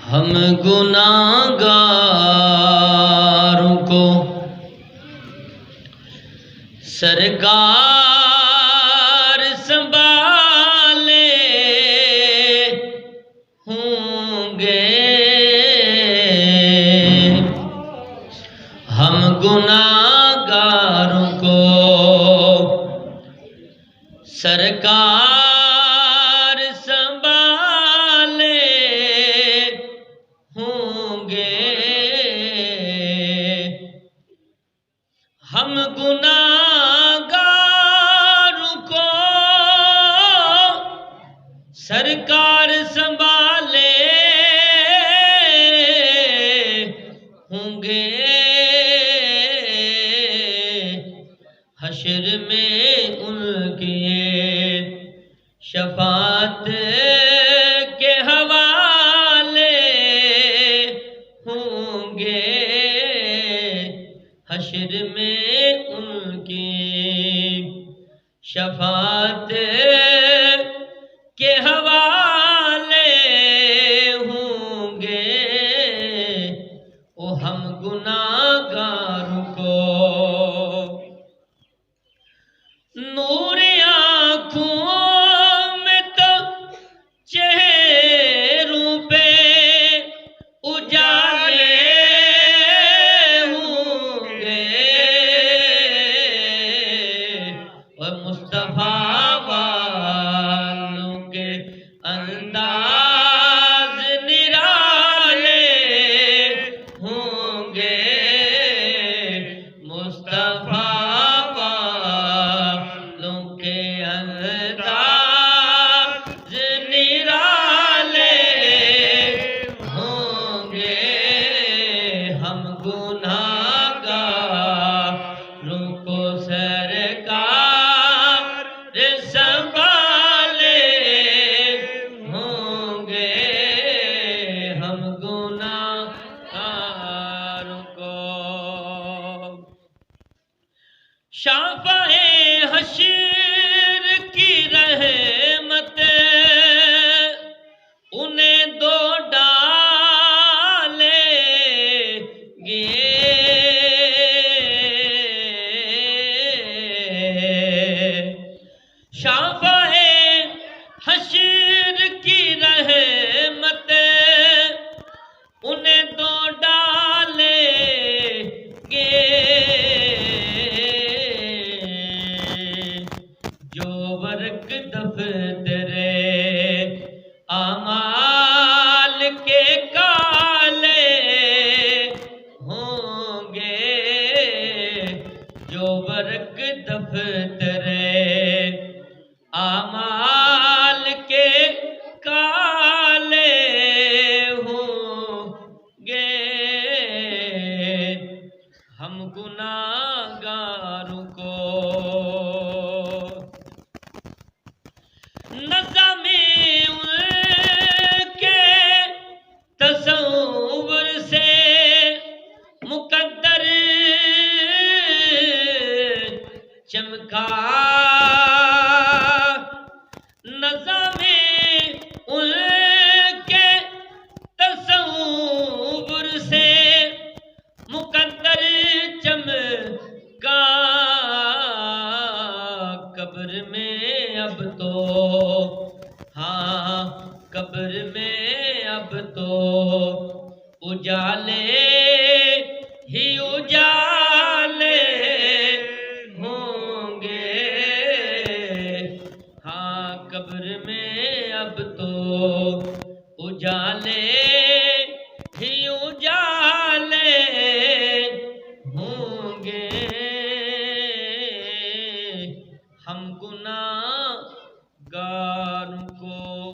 हम गुनाहगारों को सरकार संभाले होंगे। हम गुनाहगारों को सरकार संभाले होंगे। हम गुनाहगारों को सरकार संभाले होंगे। हश्र में उनके शफात के हवाले होंगे। हश्र में उनकी शफात के हवाले होंगे। ओ हम गुनाहगारों को नूर आँखों में तो चेहरों पे उजाले होंगे। और मुस्तफा वालों के अंदाज निराले होंगे। मुस्तफा अंदाज निराले होंगे। हम गुनाहगारों को सरकार संभाले होंगे। हम गुनाहगारों को शाफ़ाए हश्र की रहमत उन्हें दो डालेंगे। शाफ़ाए हश्र की रहमत उन्हें दो डालेंगे। जो वर्क दफ्तरे आमाल के काले होंगे। जो वर्क दफ्तरे आमाल के काले होंगे। हम गुनाहगारों को नज़्मे उनके तसव्वुर से मुकद्दर चमका। नज़्मे उनके तसव्वुर से मुकद्दर चमका। कब्र में अब तो हाँ कब्र में अब तो उजाले